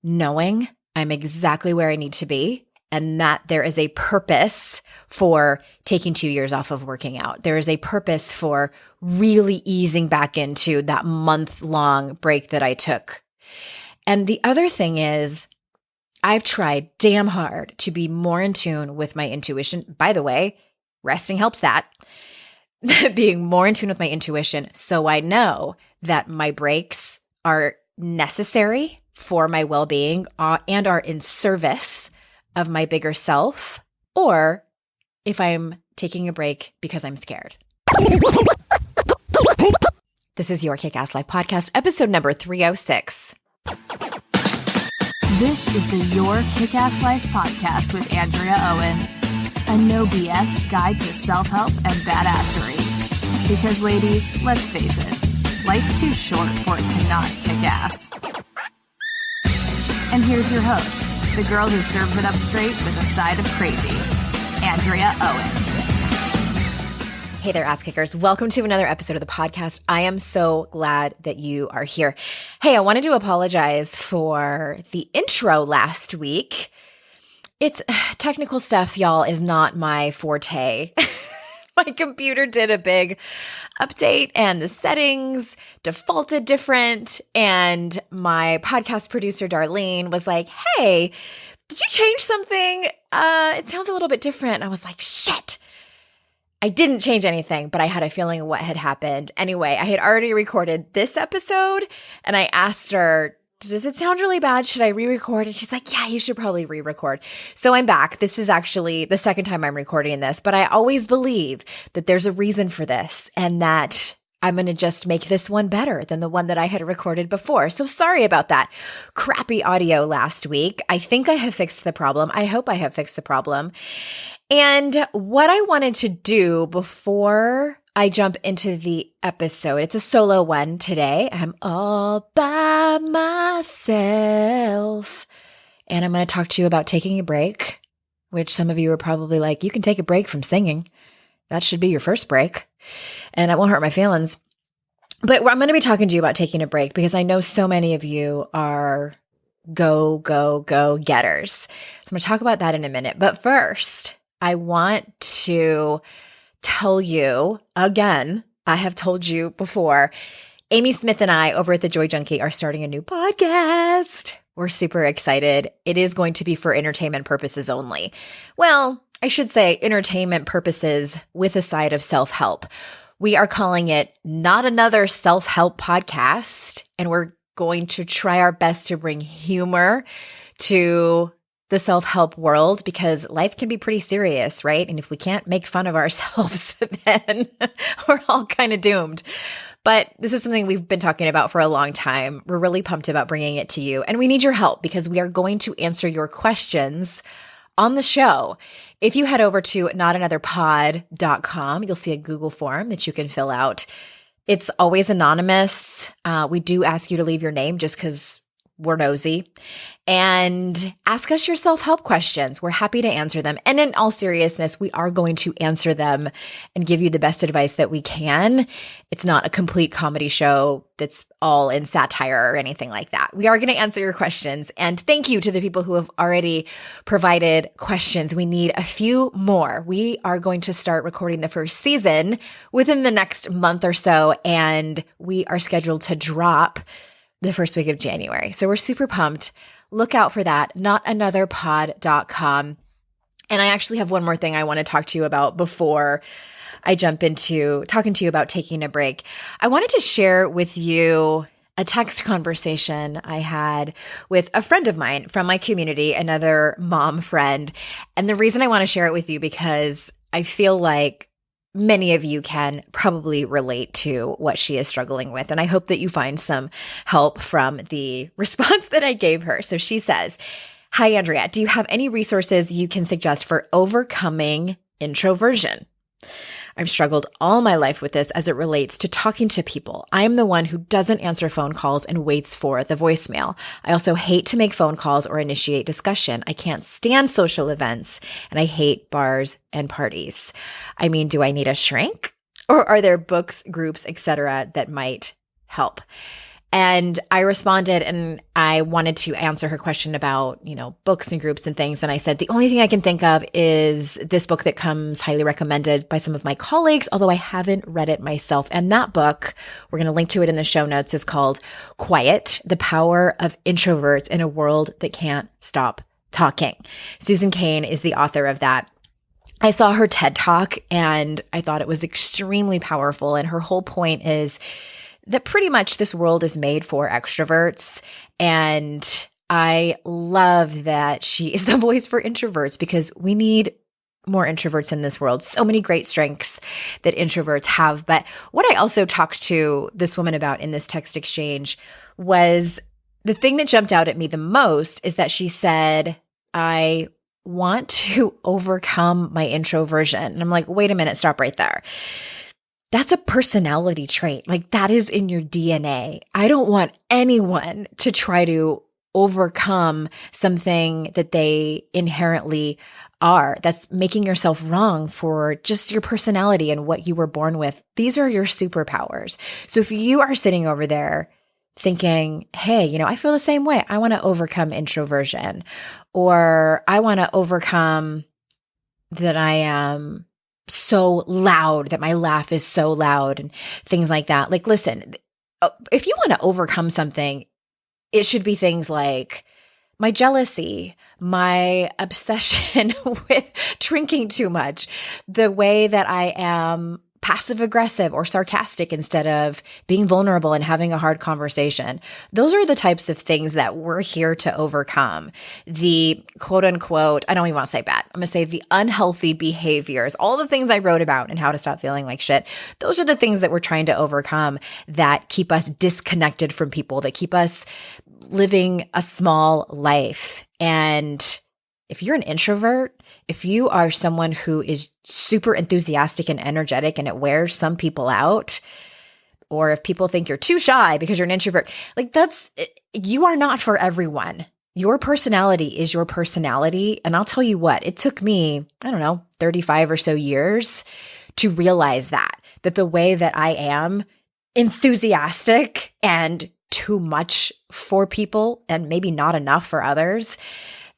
knowing I'm exactly where I need to be and that there is a purpose for taking 2 years off of working out. There is a purpose for really easing back into that month-long break that I took. And the other thing is, I've tried damn hard to be more in tune with my intuition. By the way, resting helps that. Being more in tune with my intuition so I know that my breaks are necessary for my well-being and are in service of my bigger self, or if I'm taking a break because I'm scared. This is your Kick-Ass Life Podcast, episode number 306. This is the Your Kick-Ass Life Podcast with Andrea Owen, a no BS guide to self-help and badassery. Because ladies, let's face it, life's too short for it to not kick ass. And here's your host, the girl who serves it up straight with a side of crazy, Andrea Owen. Hey there, ass kickers. Welcome to another episode of the podcast. I am so glad that you are here. Hey, I wanted to apologize for the intro last week. It's technical stuff, y'all, is not my forte. My computer did a big update and the settings defaulted different. And my podcast producer, Darlene, was like, hey, did you change something? It sounds a little bit different. And I was like, shit. I didn't change anything, but I had a feeling of what had happened. Anyway, I had already recorded this episode and I asked her, does it sound really bad? Should I re-record? And she's like, yeah, you should probably re-record. So I'm back. This is actually the second time I'm recording this, but I always believe that there's a reason for this and that I'm going to just make this one better than the one that I had recorded before. So sorry about that crappy audio last week. I think I have fixed the problem. I hope I have fixed the problem. And what I wanted to do before I jump into the episode, it's a solo one today. I'm all by myself. And I'm going to talk to you about taking a break, which some of you are probably like, you can take a break from singing. That should be your first break. And it won't hurt my feelings. But I'm going to be talking to you about taking a break because I know so many of you are go getters. So I'm going to talk about that in a minute. But first, I want to tell you again, I have told you before, Amy Smith and I over at the Joy Junkie are starting a new podcast. We're super excited. It is going to be for entertainment purposes only. Well, I should say entertainment purposes with a side of self-help. We are calling it Not Another Self-Help Podcast, and we're going to try our best to bring humor to the self-help world because life can be pretty serious, right? And if we can't make fun of ourselves, then we're all kind of doomed. But this is something we've been talking about for a long time. We're really pumped about bringing it to you. And we need your help because we are going to answer your questions on the show. If you head over to notanotherpod.com, you'll see a Google form that you can fill out. It's always anonymous. We do ask you to leave your name just because we're nosy, and ask us your self-help questions. We're happy to answer them. And in all seriousness, we are going to answer them and give you the best advice that we can. It's not a complete comedy show that's all in satire or anything like that. We are going to answer your questions. And thank you to the people who have already provided questions. We need a few more. We are going to start recording the first season within the next month or so, and we are scheduled to drop the first week of January. So we're super pumped. Look out for that, notanotherpod.com. And I actually have one more thing I want to talk to you about before I jump into talking to you about taking a break. I wanted to share with you a text conversation I had with a friend of mine from my community, another mom friend. And the reason I want to share it with you because I feel like many of you can probably relate to what she is struggling with. And I hope that you find some help from the response that I gave her. So she says, "Hi, Andrea, do you have any resources you can suggest for overcoming introversion? I've struggled all my life with this as it relates to talking to people. I am the one who doesn't answer phone calls and waits for the voicemail. I also hate to make phone calls or initiate discussion. I can't stand social events, and I hate bars and parties. I mean, do I need a shrink? Or are there books, groups, etc. that might help?" And I responded and I wanted to answer her question about, books and groups and things. And I said, the only thing I can think of is this book that comes highly recommended by some of my colleagues, although I haven't read it myself. And that book, we're going to link to it in the show notes, is called Quiet: The Power of Introverts in a World That Can't Stop Talking. Susan Cain is the author of that. I saw her TED Talk and I thought it was extremely powerful. And her whole point is that pretty much this world is made for extroverts. And I love that she is the voice for introverts because we need more introverts in this world. So many great strengths that introverts have. But what I also talked to this woman about in this text exchange was the thing that jumped out at me the most is that she said, I want to overcome my introversion. And I'm like, wait a minute, stop right there. That's a personality trait. Like that is in your DNA. I don't want anyone to try to overcome something that they inherently are. That's making yourself wrong for just your personality and what you were born with. These are your superpowers. So if you are sitting over there thinking, hey, I feel the same way. I want to overcome introversion, or I want to overcome that I am so loud, that my laugh is so loud and things like that. Like, listen, if you want to overcome something, it should be things like my jealousy, my obsession with drinking too much, the way that I am passive aggressive or sarcastic instead of being vulnerable and having a hard conversation. Those are the types of things that we're here to overcome. The quote unquote, I don't even want to say bad, I'm going to say the unhealthy behaviors, all the things I wrote about and how to stop feeling like shit. Those are the things that we're trying to overcome that keep us disconnected from people, that keep us living a small life. And if you're an introvert, if you are someone who is super enthusiastic and energetic and it wears some people out, or if people think you're too shy because you're an introvert, like you are not for everyone. Your personality is your personality. And I'll tell you what, it took me, 35 or so years to realize that the way that I am enthusiastic and too much for people and maybe not enough for others,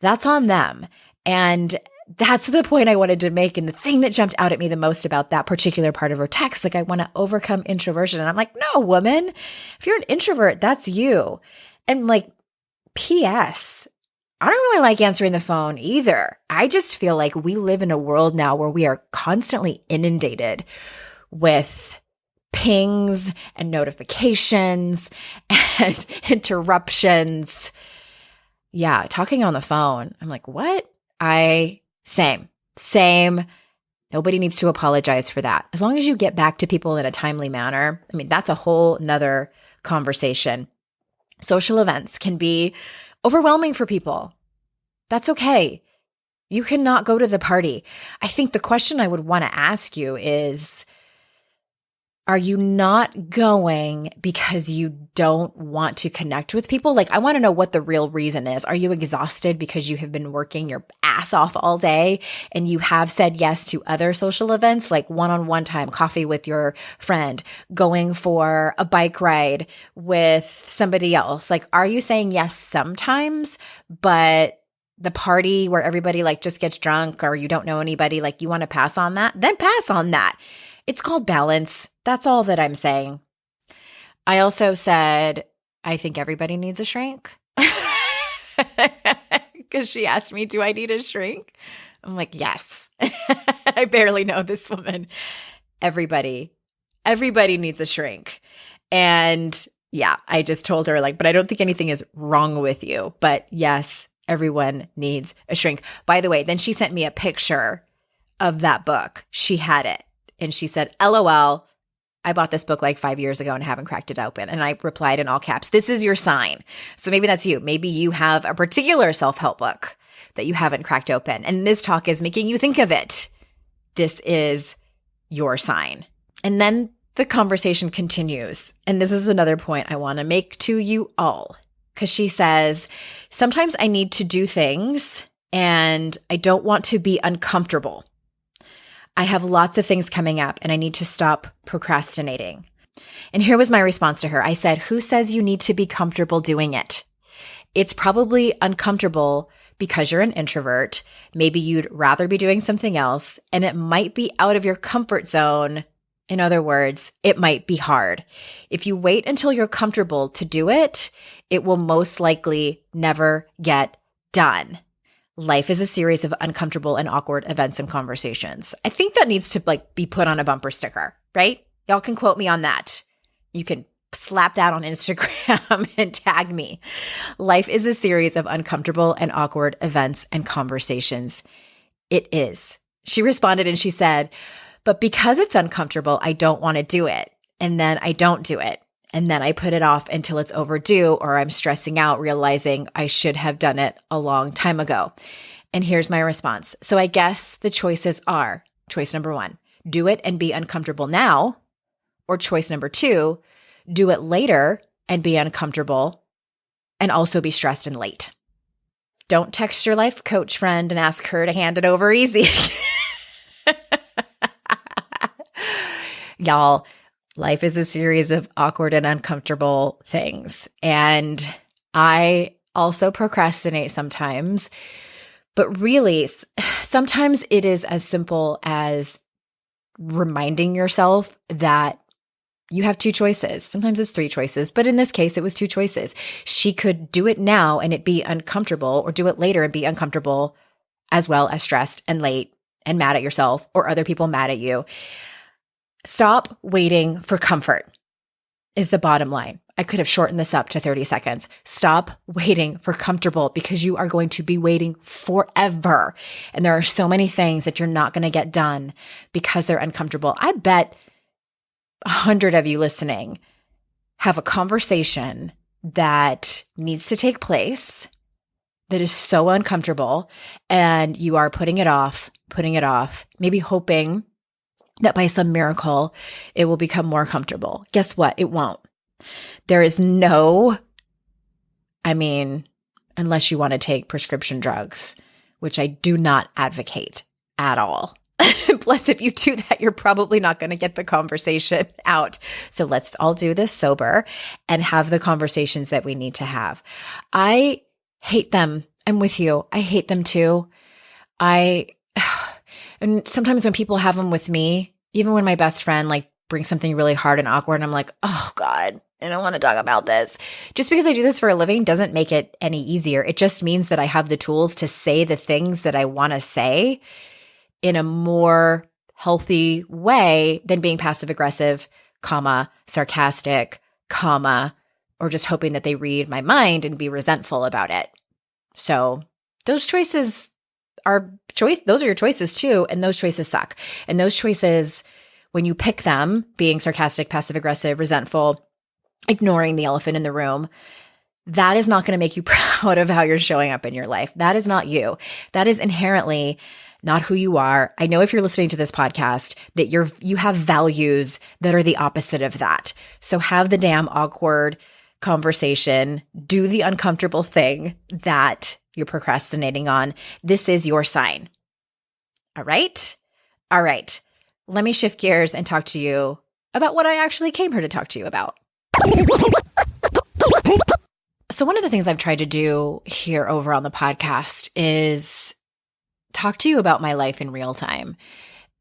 that's on them. And that's the point I wanted to make. And the thing that jumped out at me the most about that particular part of her text, like I want to overcome introversion. And I'm like, no, woman, if you're an introvert, that's you. And like, P.S., I don't really like answering the phone either. I just feel like we live in a world now where we are constantly inundated with pings and notifications and interruptions. Yeah, talking on the phone. I'm like, what? Same. Nobody needs to apologize for that. As long as you get back to people in a timely manner. I mean, that's a whole nother conversation. Social events can be overwhelming for people. That's okay. You cannot go to the party. I think the question I would want to ask you is, are you not going because you don't want to connect with people? Like, I want to know what the real reason is. Are you exhausted because you have been working your ass off all day and you have said yes to other social events, like one-on-one time, coffee with your friend, going for a bike ride with somebody else? Like, are you saying yes sometimes, but the party where everybody like just gets drunk or you don't know anybody, like you want to pass on that? Then pass on that. It's called balance. That's all that I'm saying. I also said, I think everybody needs a shrink. Because she asked me, do I need a shrink? I'm like, yes. I barely know this woman. Everybody needs a shrink. And yeah, I just told her like, but I don't think anything is wrong with you. But yes, everyone needs a shrink. By the way, then she sent me a picture of that book. She had it. And she said, LOL, I bought this book like 5 years ago and haven't cracked it open. And I replied in all caps, this is your sign. So maybe that's you. Maybe you have a particular self-help book that you haven't cracked open. And this talk is making you think of it. This is your sign. And then the conversation continues. And this is another point I want to make to you all. Because she says, sometimes I need to do things and I don't want to be uncomfortable. I have lots of things coming up and I need to stop procrastinating. And here was my response to her. I said, who says you need to be comfortable doing it? It's probably uncomfortable because you're an introvert. Maybe you'd rather be doing something else, and it might be out of your comfort zone. In other words, it might be hard. If you wait until you're comfortable to do it, it will most likely never get done. Life is a series of uncomfortable and awkward events and conversations. I think that needs to be put on a bumper sticker, right? Y'all can quote me on that. You can slap that on Instagram and tag me. Life is a series of uncomfortable and awkward events and conversations. It is. She responded and she said, but because it's uncomfortable, I don't want to do it. And then I don't do it. And then I put it off until it's overdue, or I'm stressing out, realizing I should have done it a long time ago. And here's my response. So I guess the choices are choice number 1, do it and be uncomfortable now. Or choice number 2, do it later and be uncomfortable and also be stressed and late. Don't text your life coach friend and ask her to hand it over easy. Y'all, life is a series of awkward and uncomfortable things. And I also procrastinate sometimes, but really sometimes it is as simple as reminding yourself that you have 2 choices. Sometimes it's 3 choices, but in this case, it was 2 choices. She could do it now and it be uncomfortable, or do it later and be uncomfortable as well as stressed and late and mad at yourself or other people mad at you. Stop waiting for comfort is the bottom line. I could have shortened this up to 30 seconds. Stop waiting for comfortable, because you are going to be waiting forever. And there are so many things that you're not going to get done because they're uncomfortable. I bet 100 of you listening have a conversation that needs to take place that is so uncomfortable, and you are putting it off, maybe hoping that by some miracle it will become more comfortable. Guess what? It won't. There is unless you want to take prescription drugs, which I do not advocate at all. Plus, if you do that, you're probably not going to get the conversation out. So let's all do this sober and have the conversations that we need to have. I hate them. I'm with you. I hate them too. And sometimes when people have them with me, even when my best friend brings something really hard and awkward, and I'm like, oh God, I don't want to talk about this. Just because I do this for a living doesn't make it any easier. It just means that I have the tools to say the things that I want to say in a more healthy way than being passive aggressive, sarcastic, or just hoping that they read my mind and be resentful about it. So those choices those are your choices too, and those choices suck. And those choices, when you pick them, being sarcastic, passive aggressive, resentful, ignoring the elephant in the room, that is not going to make you proud of how you're showing up in your life. That is not you. That is inherently not who you are. I know if you're listening to this podcast that you have values that are the opposite of that. So have the damn awkward conversation, do the uncomfortable thing that you're procrastinating on. This is your sign. All right? All right. Let me shift gears and talk to you about what I actually came here to talk to you about. So one of the things I've tried to do here over on the podcast is talk to you about my life in real time.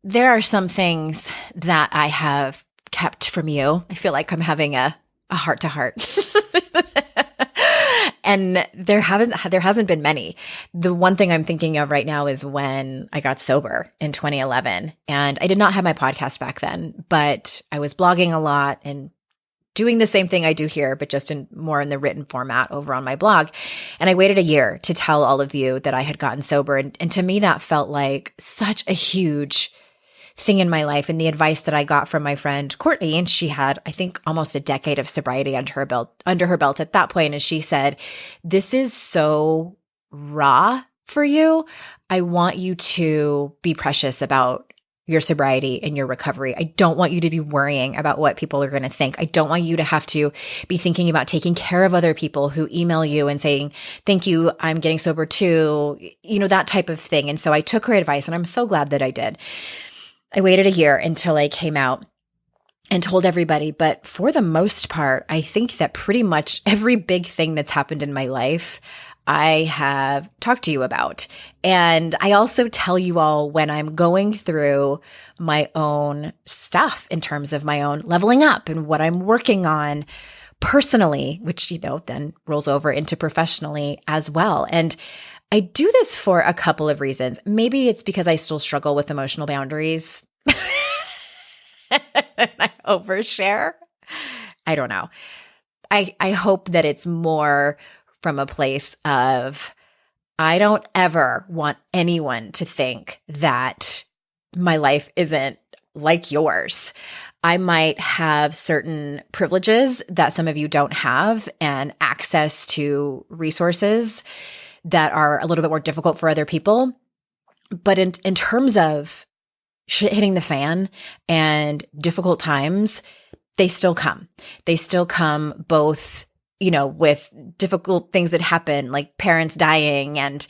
There are some things that I have kept from you. I feel like I'm having a heart-to-heart. And there hasn't been many. The one thing I'm thinking of right now is when I got sober in 2011. And I did not have my podcast back then, but I was blogging a lot and doing the same thing I do here, but just more in the written format over on my blog. And I waited a year to tell all of you that I had gotten sober. And to me, that felt like such a huge thing in my life. And the advice that I got from my friend Courtney, and she had, I think, almost a decade of sobriety under her belt at that point. And she said, "This is so raw for you. I want you to be precious about your sobriety and your recovery. I don't want you to be worrying about what people are going to think. I don't want you to have to be thinking about taking care of other people who email you and saying, 'Thank you, I'm getting sober too,' that type of thing." And so I took her advice, and I'm so glad that I did. I waited a year until I came out. and told everybody. But for the most part, I think that pretty much every big thing that's happened in my life, I have talked to you about. And I also tell you all when I'm going through my own stuff in terms of my own leveling up and what I'm working on personally, which, then rolls over into professionally as well. And I do this for a couple of reasons. Maybe it's because I still struggle with emotional boundaries. I overshare. I don't know. I hope that it's more from a place of, I don't ever want anyone to think that my life isn't like yours. I might have certain privileges that some of you don't have and access to resources that are a little bit more difficult for other people. But in terms of shit hitting the fan and difficult times, they still come. They still come both, with difficult things that happen, like parents dying and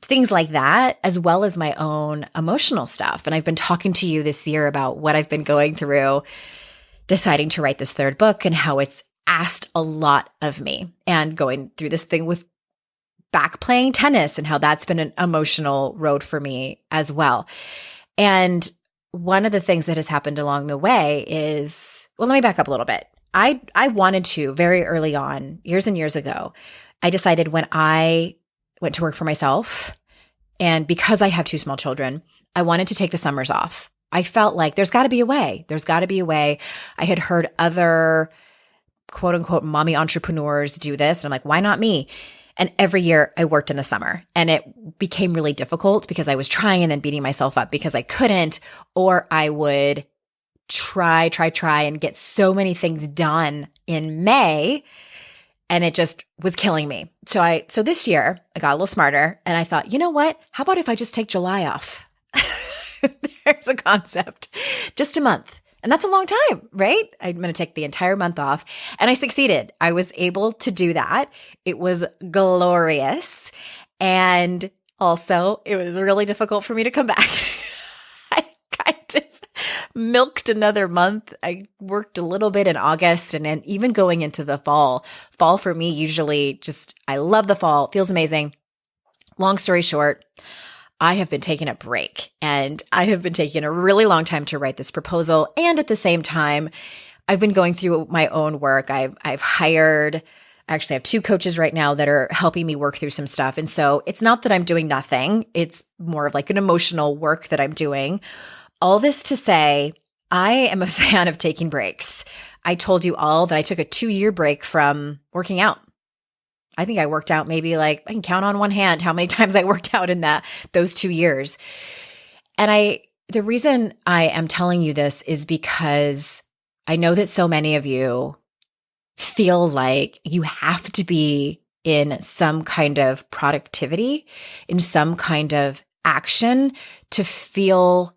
things like that, as well as my own emotional stuff. And I've been talking to you this year about what I've been going through, deciding to write this third book and how it's asked a lot of me, and going through this thing with back playing tennis and how that's been an emotional road for me as well. And one of the things that has happened along the way is, well, let me back up a little bit. I wanted to, very early on, years and years ago, I decided when I went to work for myself, and because I have 2 small children, I wanted to take the summers off. I felt like there's got to be a way. There's got to be a way. I had heard other quote unquote mommy entrepreneurs do this. And I'm like, why not me? And every year I worked in the summer, and it became really difficult because I was trying and then beating myself up because I couldn't, or I would try and get so many things done in May, and it just was killing me. So this year I got a little smarter, and I thought, you know what? How about if I just take July off? There's a concept. Just a month. And that's a long time, right? I'm going to take the entire month off. And I succeeded. I was able to do that. It was glorious. And also, it was really difficult for me to come back. I kind of milked another month. I worked a little bit in August, and then even going into the fall. Fall for me usually I love the fall. It feels amazing. Long story short, I have been taking a break, and I have been taking a really long time to write this proposal. And at the same time, I've been going through my own work. I've hired, actually I have 2 coaches right now that are helping me work through some stuff. And so it's not that I'm doing nothing. It's more of like an emotional work that I'm doing. All this to say, I am a fan of taking breaks. I told you all that I took a 2-year break from working out. I think I worked out maybe I can count on one hand how many times I worked out in those 2 years. And the reason I am telling you this is because I know that so many of you feel like you have to be in some kind of productivity, in some kind of action to feel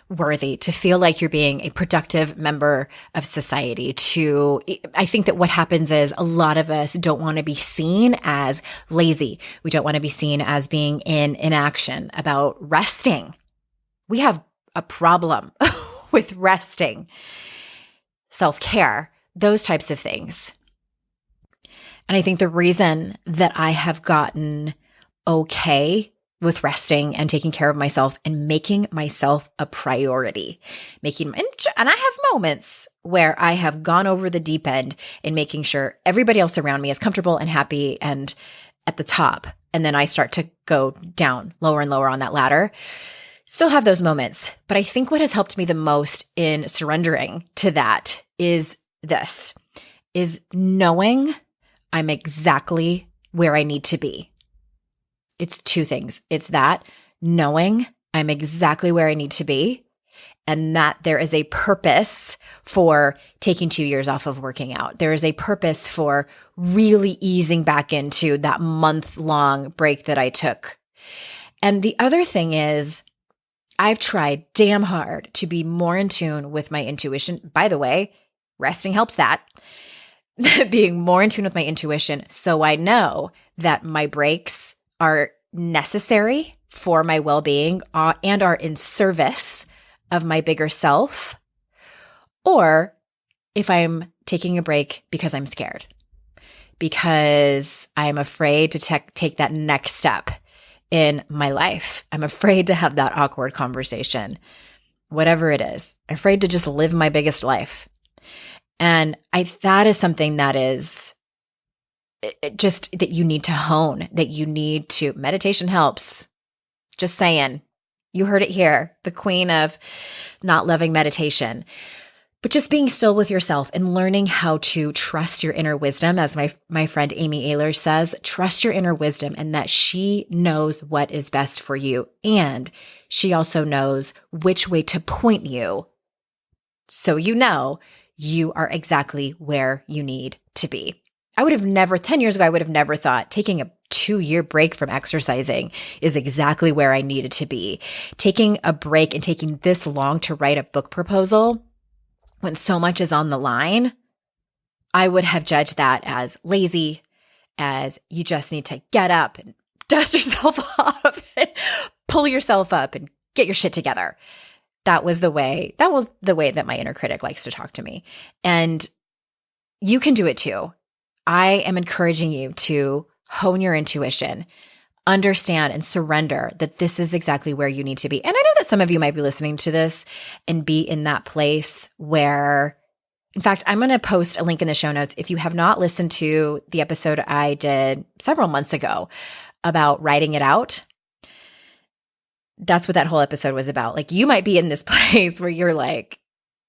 worthy, to feel like you're being a productive member of society. I think that what happens is a lot of us don't want to be seen as lazy. We don't want to be seen as being in inaction, about resting. We have a problem with resting, self-care, those types of things. And I think the reason that I have gotten okay with resting and taking care of myself and making myself a priority, and I have moments where I have gone over the deep end in making sure everybody else around me is comfortable and happy and at the top. And then I start to go down lower and lower on that ladder. Still have those moments. But I think what has helped me the most in surrendering to that is knowing I'm exactly where I need to be. It's 2 things. It's that knowing I'm exactly where I need to be, and that there is a purpose for taking 2 years off of working out. There is a purpose for really easing back into that month-long break that I took. And the other thing is, I've tried damn hard to be more in tune with my intuition. By the way, resting helps that. Being more in tune with my intuition, so I know that my breaks are necessary for my well-being and are in service of my bigger self, or if I'm taking a break because I'm scared, because I'm afraid to take that next step in my life. I'm afraid to have that awkward conversation, whatever it is. I'm afraid to just live my biggest life. And that is something that is just that you need to hone, that you need to, meditation helps. Just saying, you heard it here, the queen of not loving meditation. But just being still with yourself and learning how to trust your inner wisdom, as my friend Amy Ehlers says, trust your inner wisdom and that she knows what is best for you. And she also knows which way to point you so you know you are exactly where you need to be. 10 years ago, I would have never thought taking a 2-year break from exercising is exactly where I needed to be. Taking a break and taking this long to write a book proposal when so much is on the line, I would have judged that as lazy, as you just need to get up and dust yourself off and pull yourself up and get your shit together. That was the way that my inner critic likes to talk to me. And you can do it too. I am encouraging you to hone your intuition, understand and surrender that this is exactly where you need to be. And I know that some of you might be listening to this and be in that place where, in fact, I'm going to post a link in the show notes. If you have not listened to the episode I did several months ago about writing it out, that's what that whole episode was about. Like, you might be in this place where you're like,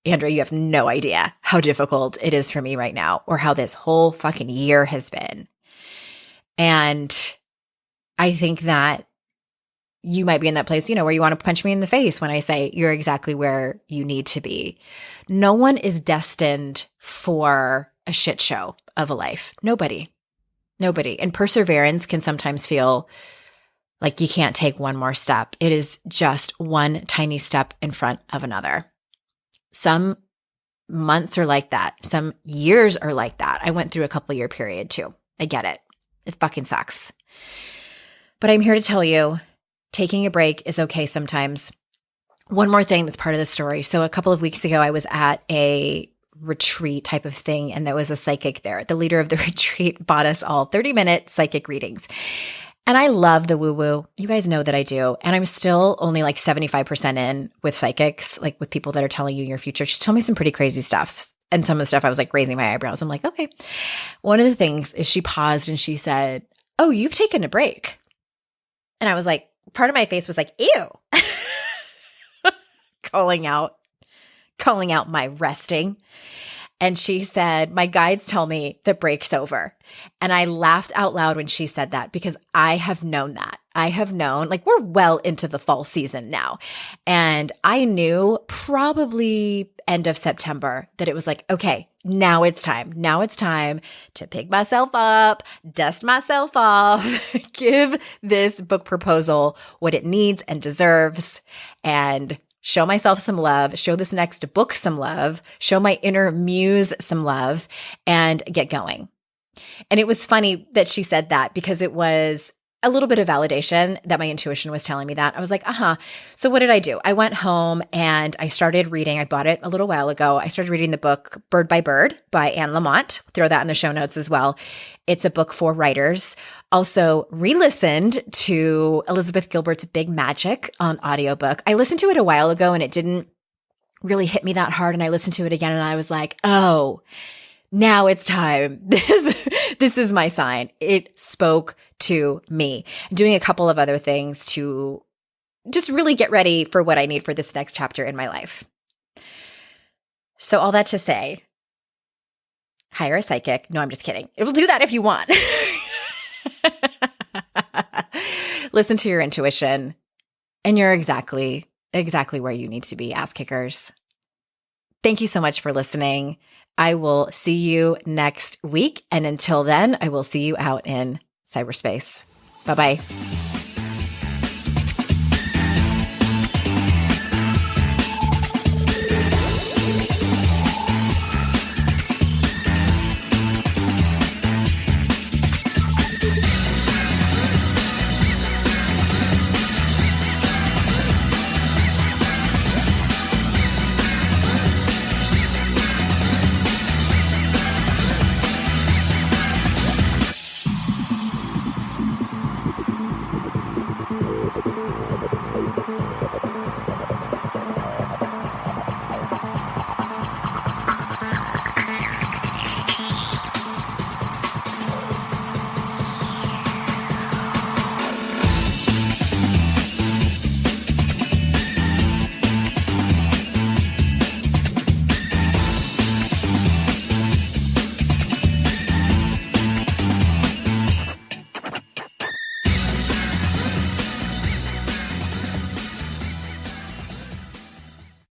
Andrea, you have no idea how difficult it is for me right now, or how this whole fucking year has been. And I think that you might be in that place, where you want to punch me in the face when I say you're exactly where you need to be. No one is destined for a shit show of a life. Nobody. And perseverance can sometimes feel like you can't take one more step. It is just one tiny step in front of another. Some months are like that. Some years are like that. I went through a couple-year period too. I get it. It fucking sucks. But I'm here to tell you, taking a break is okay sometimes. One more thing that's part of the story. So a couple of weeks ago, I was at a retreat type of thing, and there was a psychic there. The leader of the retreat bought us all 30-minute psychic readings. And I love the woo-woo. You guys know that I do. And I'm still only like 75% in with psychics, like with people that are telling you your future. She told me some pretty crazy stuff. And some of the stuff I was like raising my eyebrows. I'm like, okay. One of the things is she paused and she said, "Oh, you've taken a break." And I was like, part of my face was like, ew. calling out my resting. And she said, "My guides tell me the break's over." And I laughed out loud when she said that, because I have known that. I have known, like, we're well into the fall season now. And I knew probably end of September that it was like, okay, now it's time. Now it's time to pick myself up, dust myself off, give this book proposal what it needs and deserves, and show myself some love, show this next book some love, show my inner muse some love, and get going. And it was funny that she said that, because it was a little bit of validation that my intuition was telling me that. I was like, So what did I do? I went home and I started reading. I bought it a little while ago. I started reading the book Bird by Bird by Anne Lamott. Throw that in the show notes as well. It's a book for writers. Also re-listened to Elizabeth Gilbert's Big Magic on audiobook. I listened to it a while ago and it didn't really hit me that hard. And I listened to it again and I was like, oh, now it's time. This is my sign. It spoke to me. Doing a couple of other things to just really get ready for what I need for this next chapter in my life. So all that to say, hire a psychic. No, I'm just kidding. It will do that if you want. Listen to your intuition, and you're exactly where you need to be, ass kickers. Thank you so much for listening. I will see you next week. And until then, I will see you out in cyberspace. Bye-bye.